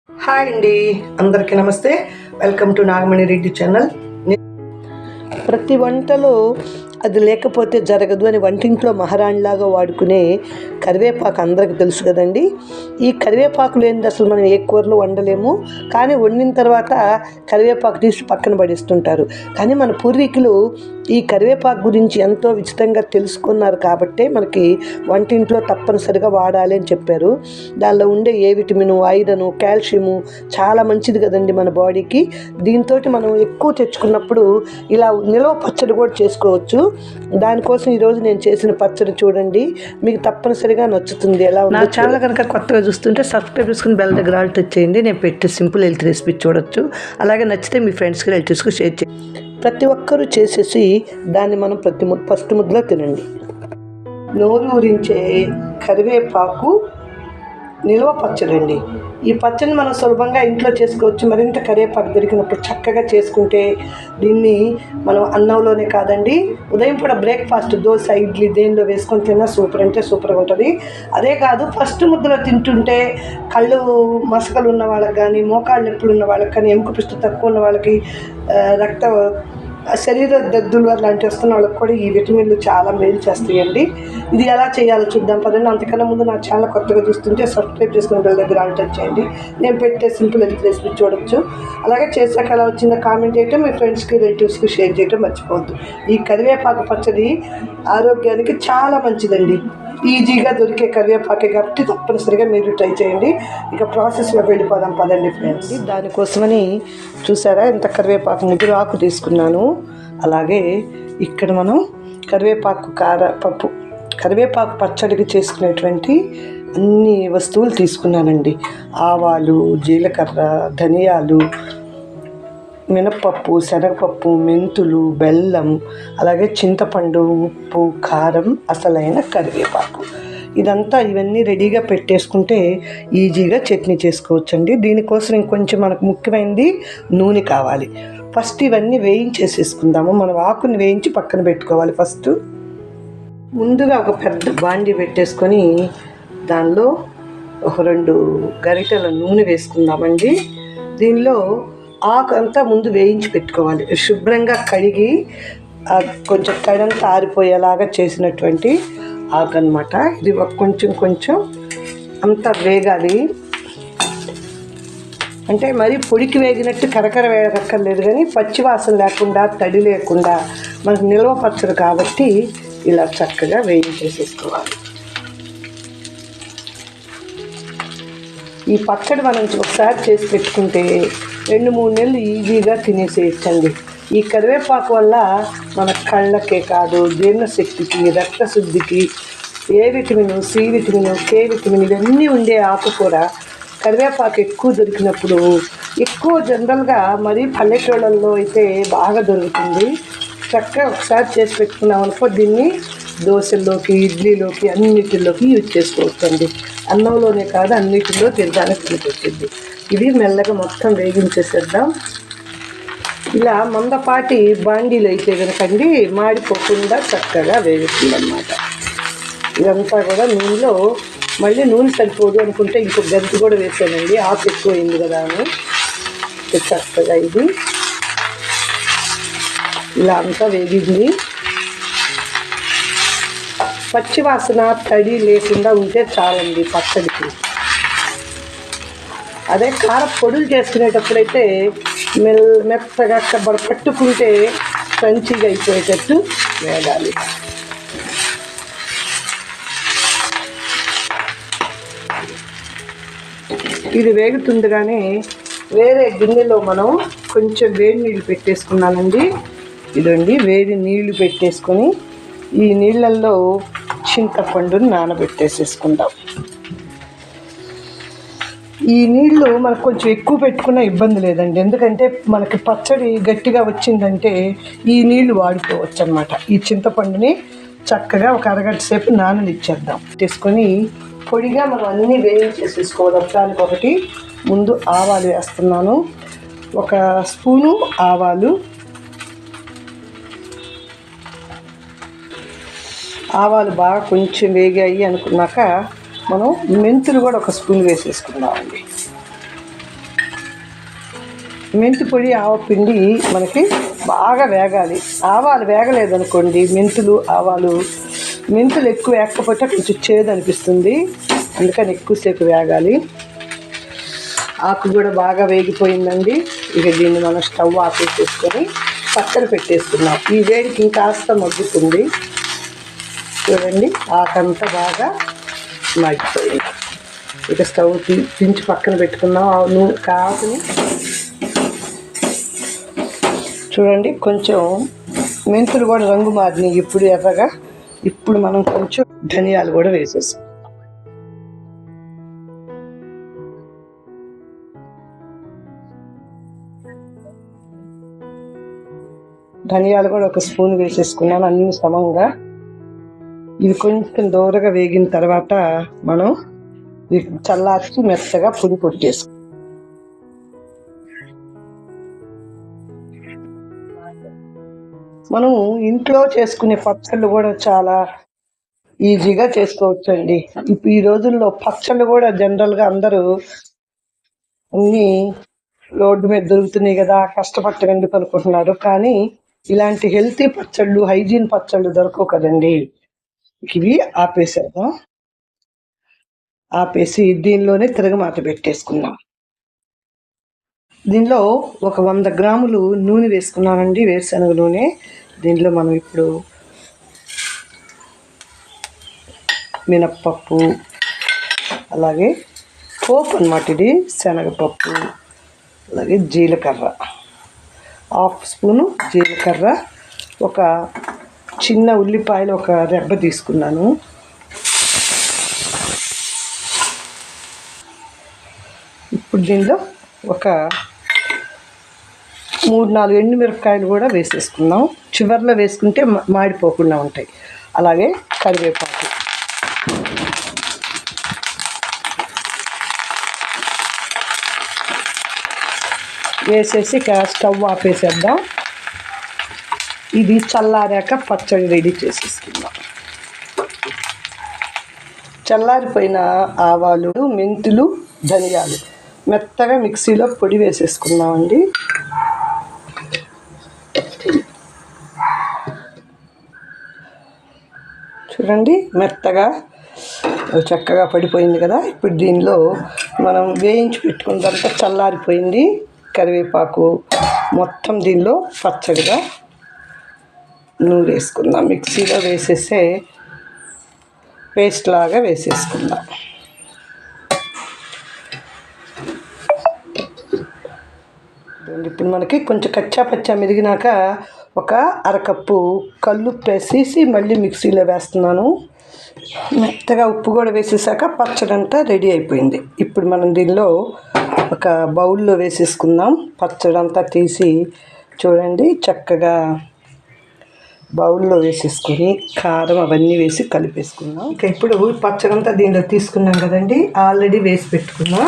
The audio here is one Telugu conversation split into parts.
హాయ్ అండి, అందరికీ నమస్తే. Welcome to Nagamani Reddy channel. ప్రతి వంటలో అది లేకపోతే జరగదు అని వంటింట్లో మహారాణిలాగా వాడుకునే కరివేపాకు అందరికీ తెలుసు కదండి. ఈ కరివేపాకు లేనిది అసలు మనం ఏ కూరలు వండలేము. కానీ వండిన తర్వాత కరివేపాకు తీసి పక్కన పడేస్తుంటారు. కానీ మన పూర్వీకులు ఈ కరివేపాకు గురించి ఎంతో విచితంగా తెలుసుకున్నారు కాబట్టే మనకి వంటింట్లో తప్పనిసరిగా వాడాలి అని చెప్పారు. దానిలో ఉండే ఏ విటమిను, ఐరను, కాల్షియము చాలా మంచిది కదండి మన బాడీకి. దీంతో మనం ఎక్కువ తెచ్చుకున్నప్పుడు ఇలా నిలవ పచ్చడి కూడా చేసుకోవచ్చు. దానికోసం ఈరోజు నేను చేసిన పచ్చడి చూడండి, మీకు తప్పనిసరిగా నచ్చుతుంది. ఎలా నా ఛానల్ కనుక కొత్తగా చూస్తుంటే సబ్స్క్రైబ్ చేసుకుని బెల్ దగ్గర ఆల్ టచ్ చేయండి. నేను పెట్టే సింపుల్ హెల్త్ రెసిపీ చూడొచ్చు. అలాగే నచ్చితే మీ ఫ్రెండ్స్కి రిలేటివ్స్కి షేర్ చేయండి. ప్రతి ఒక్కరూ చేసేసి దాన్ని మనం ఫస్ట్ ముద్దలో తినండి. నోరు ఊరించే కరివేపాకు నిల్వ పచ్చడి అండి. ఈ పచ్చడిని మనం సులభంగా ఇంట్లో చేసుకోవచ్చు. మరింత కరివేపాకు దొరికినప్పుడు చక్కగా చేసుకుంటే దీన్ని మనం అన్నంలోనే కాదండి, ఉదయం పూట బ్రేక్ఫాస్ట్ దోశ, ఇడ్లీ దేనిలో వేసుకొని తిన్నా సూపర్ అంటే సూపర్గా ఉంటుంది. అదే కాదు, ఫస్ట్ ముద్దలో తింటుంటే కళ్ళు మసకలు ఉన్న వాళ్ళకి కానీ, మోకాళ్ళ నొప్పులు ఉన్న వాళ్ళకి కానీ, ఎముక పిష్టి తక్కువ ఉన్న వాళ్ళకి, రక్త శరీర దద్దులు అలాంటివి వస్తున్న వాళ్ళకి కూడా ఈ విటమిన్లు చాలా మేలు చేస్తాయండి. ఇది ఎలా చేయాలో చూద్దాం పదండి. అంతకన్నా ముందు నా ఛానల్ కొత్తగా చూస్తుంటే సబ్స్క్రైబ్ చేసుకుని బెల్ దగ్గర ఆల్ టచ్ చేయండి. నేను పెట్టే సింపుల్ హెల్త్ రెసిపీ చూడొచ్చు. అలాగే చేసాక ఎలా వచ్చిందో కామెంట్ చేయటం, మీ ఫ్రెండ్స్కి రిలేటివ్స్కి షేర్ చేయటం మర్చిపోవద్దు. ఈ కరివేపాకు పచ్చడి ఆరోగ్యానికి చాలా మంచిదండి. ఈజీగా దొరికే కరివేపాకే కాబట్టి తప్పనిసరిగా మీరు ట్రై చేయండి. ఇక ప్రాసెస్లో వెళ్ళిపోదాం పదండి ఫ్రెండ్స్. దానికోసమని చూసారా ఎంత కరివేపాకు ముగ్గురు ఆకు తీసుకున్నాను. అలాగే ఇక్కడ మనం కరివేపాకు కరివేపాకు పచ్చడికి చేసుకునేటువంటి అన్ని వస్తువులు తీసుకున్నానండి. ఆవాలు, జీలకర్ర, ధనియాలు, మినప్పప్పు, శనగపప్పు, మెంతులు, బెల్లం, అలాగే చింతపండు, ఉప్పు, కారం, అసలైన కరివేపాకు. ఇవన్నీ రెడీగా పెట్టేసుకుంటే ఈజీగా చట్నీ చేసుకోవచ్చండి. దీనికోసం ఇంకొంచెం మనకు ముఖ్యమైనది నూనె కావాలి. ఫస్ట్ ఇవన్నీ వేయించేసేసుకుందాము. మనం ఆకుని వేయించి పక్కన పెట్టుకోవాలి. ఫస్ట్ ముందుగా ఒక పెద్ద బాండి పెట్టేసుకొని దానిలో ఒక 2 గరిటెల నూనె వేసుకుందామండి. దీనిలో ఆకు అంతా ముందు వేయించి పెట్టుకోవాలి. శుభ్రంగా కడిగి కొంచెం కడంతా ఆరిపోయేలాగా చేసినటువంటి ఆకు అనమాట. ఇది కొంచెం అంతా వేగాలి. అంటే మరీ పొడికి వేగినట్టు కరకర వేగక్కర్లేదు, కానీ పచ్చివాసన లేకుండా, తడి లేకుండా మనకు నిల్వ పచ్చడి కాబట్టి ఇలా చక్కగా వేయించేసేసుకోవాలి. ఈ పచ్చడి మనం ఒకసారి చేసి పెట్టుకుంటే 2-3 నెలలు ఈజీగా తినేసేయచ్చండి. ఈ కరివేపాకు వల్ల మన కళ్ళకే కాదు, జీర్ణశక్తికి, రక్తశుద్ధికి, A vitamin, C vitamin, K vitamin ఇవన్నీ ఉండే ఆకుకూర కరివేపాకు ఎక్కువ దొరికినప్పుడు, ఎక్కువ జనరల్గా మరి పల్లెటూళ్ళల్లో అయితే బాగా దొరుకుతుంది. చక్కగా ఒకసారి చేసి పెట్టుకున్నాం అనుకో, దీన్ని దోశల్లోకి, ఇడ్లీలోకి, అన్నిటిలోకి యూజ్ చేసుకోవచ్చండి. అన్నంలోనే కాదు అన్నిటిలో తినడానికి పనికొచ్చింది. ఇది మెల్లగా మొత్తం వేగించేసేద్దాం. ఇలా మందపాటి బాండీలు అయితే కనుకండి మాడిపోకుండా చక్కగా వేగుతుందన్నమాట. ఇదంతా కూడా నూనెలో, మళ్ళీ నూనె సరిపోదు అనుకుంటే ఇంకొక గంటి కూడా వేసానండి. ఆకు ఎక్కువైంది కదా అని. చక్కగా ఇది ఇలా అంతా వేగింది. పచ్చివాసన, తడి లేకుండా ఉంటే చాలండి పచ్చడికి. అదే కార పొడులు చేసుకునేటప్పుడైతే మెత్తగా పట్టుకుంటే క్రంచీగా అయిపోయేటట్టు వేగాలి. ఇది వేగుతుండగానే వేరే గిన్నెలో మనం కొంచెం వేడి నీళ్ళు పెట్టేసుకున్నానండి. ఇదండి వేడి నీళ్లు పెట్టేసుకొని ఈ నీళ్ళల్లో చింతపండుని నానబెట్టేసేసుకుందాం. ఈ నీళ్లు మనకు కొంచెం ఎక్కువ పెట్టుకున్న ఇబ్బంది లేదండి, ఎందుకంటే మనకి పచ్చడి గట్టిగా వచ్చిందంటే ఈ నీళ్లు వాడుకోవచ్చు అన్నమాట. ఈ చింతపండుని చక్కగా ఒక అరగంట సేపు నాననిచ్చేద్దాం. తీసుకొని పొడిగా మనం అన్నీ వేయించేసేసుకోవాలి. దానికొకటి ముందు ఆవాలు వేస్తున్నాను. 1 స్పూను ఆవాలు, బాగా కొంచెం వేగాయి అనుకున్నాక మనం మెంతులు కూడా 1 స్పూన్ వేసేసుకుందామండి. మెంతి పొడి ఆవపిండి మనకి బాగా వేగాలి. ఆవాలు వేగలేదనుకోండి, మెంతులు ఎక్కువ వేయకపోతే కొంచెం చేదు అనిపిస్తుంది, అందుకని ఎక్కువసేపు వేగాలి. ఆకు కూడా బాగా వేగిపోయిందండి. ఇక దీన్ని మనం స్టవ్ ఆపేసేసుకొని పక్కన పెట్టేసుకున్నాం. ఈ వేడికి ఇంకాస్త మగ్గుతుంది. చూడండి, ఆకంతా బాగా మగ్గిపోయింది. ఇక స్టవ్ దించి పక్కన పెట్టుకున్నాం. ఆకుని చూడండి, కొంచెం మెంతులు కూడా రంగు మారినాయి ఇప్పుడు ఎర్రగా. ఇప్పుడు మనం కొంచెం ధనియాలు కూడా వేసేసాం. ధనియాలు కూడా ఒక స్పూన్ వేసేసుకున్నాను, అన్ని సమంగా. ఇవి కొంచెం దూరగా వేగిన తర్వాత మనం చల్లార్చి మెత్తగా పొడి కొట్టేసుకుంటాం. మనం ఇంట్లో చేసుకునే పచ్చళ్ళు కూడా చాలా ఈజీగా చేసుకోవచ్చు అండి. ఇప్పుడు ఈ రోజుల్లో పచ్చళ్ళు కూడా జనరల్గా అందరూ అన్నీ రోడ్డు మీద దొరుకుతున్నాయి కదా, కష్టపడి ఎందుకు అనుకుంటున్నారు. కానీ ఇలాంటి హెల్తీ పచ్చళ్ళు, హైజీన్ పచ్చళ్ళు దొరకవు కదండి. ఇవి ఆపేసేద్దాం. ఆపేసి దీనిలోనే తిరగమాత పెట్టేసుకుందాం. దీనిలో ఒక 100 గ్రాములు నూనె వేసుకున్నానండి, వేరుశనగ నూనె. దీనిలో మనం ఇప్పుడు మినప్పప్పు, అలాగే పోపు అన్నమాట, ఇది శనగపప్పు, అలాగే జీలకర్ర, 1/2 స్పూను జీలకర్ర, ఒక చిన్న ఉల్లిపాయలు ఒక రెబ్బ తీసుకున్నాను. ఇప్పుడు దీనిలో ఒక 3-4 ఎండుమిరపకాయలు కూడా వేసేసుకుందాం. చివర్లో వేసుకుంటే మాడిపోకుండా ఉంటాయి. అలాగే కరివేపాకు వేసేసి స్టవ్ ఆపేసేద్దాం. ఇది చల్లారాక పచ్చడి రెడీ చేసేసుకుందాం. చల్లారిపోయిన ఆవాలు, మెంతులు, ధనియాలు మెత్తగా మిక్సీలో పొడి వేసేసుకుందామండి. చూడండి, మెత్తగా చక్కగా పడిపోయింది కదా. ఇప్పుడు దీనిలో మనం వేయించి పెట్టుకున్నదంతా చల్లారిపోయింది. కరివేపాకు మొత్తం దీనిలో పచ్చడిగా నూరేసుకుందాం. మిక్సీలో వేసేసే పేస్ట్ లాగా వేసేసుకుందాం. ఇప్పుడు మనకి కొంచెం కచ్చా పచ్చా మెదిగినాక ఒక అరకప్పు కల్లుప్పు వేసేసి మళ్ళీ మిక్సీలో వేస్తున్నాను. మెత్తగా ఉప్పు కూడా వేసేసాక పచ్చడి అంతా రెడీ అయిపోయింది. ఇప్పుడు మనం దీనిలో ఒక బౌల్లో వేసేసుకుందాం. పచ్చడి అంతా తీసి చూడండి, చక్కగా బౌల్లో వేసేసుకొని కారం అవన్నీ వేసి కలిపేసుకుందాం. ఇంకా ఇప్పుడు పచ్చడి అంతా దీనిలో తీసుకున్నాం కదండి, ఆల్రెడీ వేసి పెట్టుకున్నా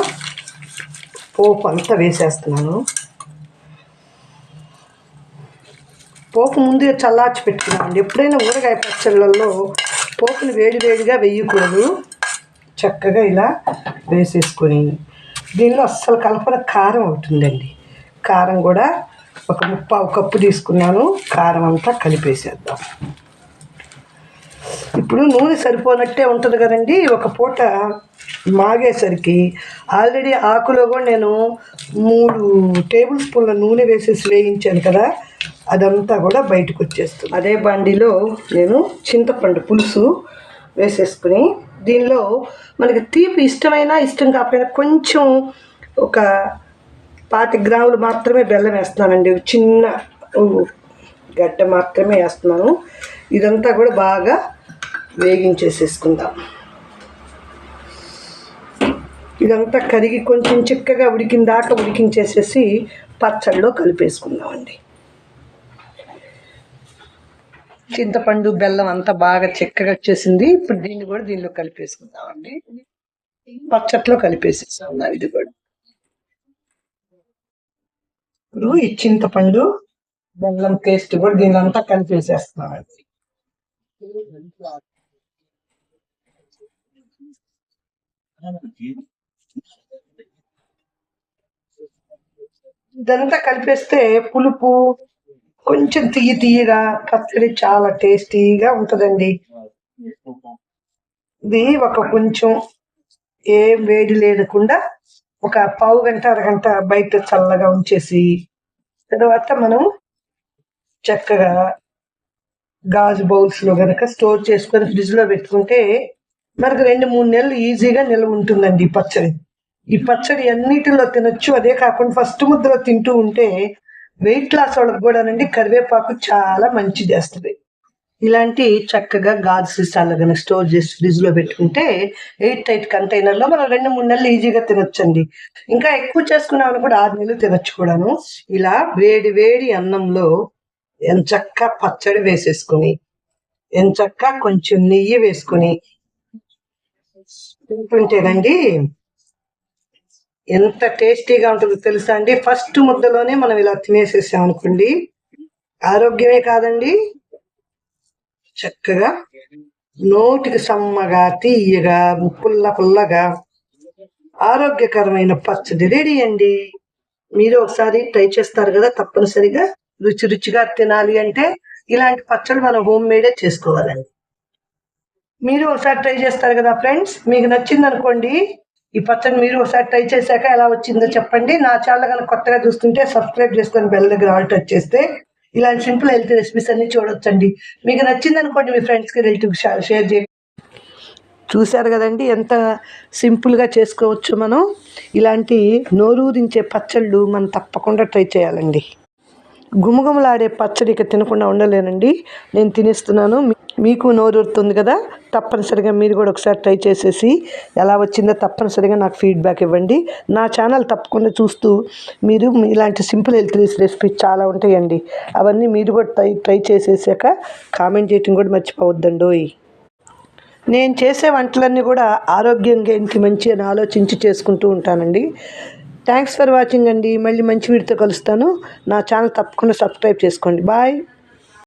పోపు అంతా వేసేస్తున్నాను. పోపు ముందుగా చల్లార్చి పెట్టుకున్నామండి. ఎప్పుడైనా ఊరగాయ పచ్చళ్ళల్లో పోపుని వేడిగా వేయకూడదు. చక్కగా ఇలా వేసేసుకొని దీనిలో అస్సలు కలపన కారం అవుతుందండి. కారం కూడా ఒక 3/4 కప్పు తీసుకున్నాను. కారం అంతా కలిపేసేద్దాం. ఇప్పుడు నూనె సరిపోనట్టే ఉంటుంది కదండి. ఒక పూట మాగేసరికి ఆల్రెడీ ఆకులో కూడా నేను 3 టేబుల్ స్పూన్ల నూనె వేసేసి వేయించాను కదా, అదంతా కూడా బయటకు వచ్చేస్తుంది. అదే బండిలో నేను చింతపండు పులుసు వేసేసుకుని దీనిలో మనకి తీపి ఇష్టమైనా ఇష్టం కాకపోయినా కొంచెం ఒక 25 గ్రాములు మాత్రమే బెల్లం వేస్తున్నానండి. చిన్న గడ్డ మాత్రమే వేస్తున్నాను. ఇదంతా కూడా బాగా వేగించేసేసుకుందాం. ఇదంతా కరిగి కొంచెం చిక్కగా ఉడికిందాకా ఉడికించేసేసి పచ్చళ్ళలో కలిపేసుకుందామండి. చింతపండు బెల్లం అంతా బాగా చిక్కగా వచ్చేసింది. ఇప్పుడు దీన్ని కూడా దీనిలో కలిపేసుకుందామండి. పచ్చట్లో కలిపేసేసుకుందాం. ఇది కూడా ఇప్పుడు ఈ చింతపండు బెల్లం పేస్ట్ కూడా దీనిలంతా కలిపేసేస్తున్నామండి. ఇదంతా కలిపేస్తే పులుపు కొంచెం తీయగా పచ్చడి చాలా టేస్టీగా ఉంటుందండి. ఇది ఒక కొంచెం ఏం వేడి లేకుండా ఒక పావు గంట అరగంట బయట చల్లగా ఉంచేసి తర్వాత మనం చక్కగా గాజు బౌల్స్ లో గనక స్టోర్ చేసుకొని ఫ్రిడ్జ్ లో పెట్టుకుంటే మనకు 2-3 నెలలు ఈజీగా నిల్వ ఉంటుందండి ఈ పచ్చడి. ఈ పచ్చడి అన్నిటిలో తినొచ్చు. అదే కాకుండా ఫస్ట్ ముద్దలో తింటూ ఉంటే వెయిట్ లాస్ వాళ్ళకి కూడానండి కరివేపాకు చాలా మంచి చేస్తుంది. ఇలాంటి చక్కగా గాజు సీసాల్లో కనుక స్టోర్ చేసి ఫ్రిడ్జ్ లో పెట్టుకుంటే ఎయిట్ టైట్ కంటైనర్ లో మనం 2-3 నెలలు ఈజీగా తినొచ్చండి. ఇంకా ఎక్కువ చేసుకున్నామని కూడా 6 నెలలు తినొచ్చు కూడాను. ఇలా వేడి వేడి అన్నంలో ఎంచక్కా పచ్చడి వేసేసుకుని ఎంచక్కా కొంచెం నెయ్యి వేసుకుని తింటుంటేనండి ఎంత టేస్టీగా ఉంటుందో తెలుసా అండి. ఫస్ట్ ముద్దలోనే మనం ఇలా తినేసేసాం అనుకోండి, ఆరోగ్యమే కాదండి చక్కగా నోటికి సమ్మగా తీయగా పుల్లగా ఆరోగ్యకరమైన పచ్చడి రెడీ అండి. మీరు ఒకసారి ట్రై చేస్తారు కదా, తప్పనిసరిగా రుచిగా తినాలి అంటే ఇలాంటి పచ్చడి మనం హోమ్ మేడే చేసుకోవాలండి. మీరు ఒకసారి ట్రై చేస్తారు కదా ఫ్రెండ్స్, మీకు నచ్చింది అనుకోండి ఈ పచ్చడి. మీరు ఒకసారి ట్రై చేశాక ఎలా వచ్చిందో చెప్పండి. నా ఛానల్ కనుక కొత్తగా చూస్తుంటే సబ్స్క్రైబ్ చేసుకొని బెల్ దగ్గర ఆల్ టచ్ చేస్తే ఇలాంటి సింపుల్ హెల్తీ రెసిపీస్ అన్ని చూడొచ్చండి. మీకు నచ్చింది అనుకోండి మీ ఫ్రెండ్స్కి రిలేటివ్స్ షేర్ చేయండి. చూశారు కదండి ఎంత సింపుల్గా చేసుకోవచ్చు మనం. ఇలాంటి నోరూరించే పచ్చళ్ళు మనం తప్పకుండా ట్రై చేయాలండి. గుమగుమలాడే పచ్చడి ఇక తినకుండా ఉండలేనండి, నేను తినేస్తున్నాను. మీకు నోరూరుతుంది కదా, తప్పనిసరిగా మీరు కూడా ఒకసారి ట్రై చేసేసి ఎలా వచ్చిందో తప్పనిసరిగా నాకు ఫీడ్బ్యాక్ ఇవ్వండి. నా ఛానల్ తప్పకుండా చూస్తూ మీరు ఇలాంటి సింపుల్ హెల్త్ రెసిపీస్ చాలా ఉంటాయండి, అవన్నీ మీరు కూడా ట్రై చేసేసాక కామెంట్ చేయటం కూడా మర్చిపోవద్దండోయ్. నేను చేసే వంటలన్నీ కూడా ఆరోగ్యంగా ఏంటి మంచి అని ఆలోచించి చేసుకుంటూ ఉంటానండి. థ్యాంక్స్ ఫర్ వాచింగ్ అండి. మళ్ళీ మంచి వీడియోతో కలుస్తాను. నా ఛానల్ తప్పకుండా సబ్స్క్రైబ్ చేసుకోండి. బాయ్.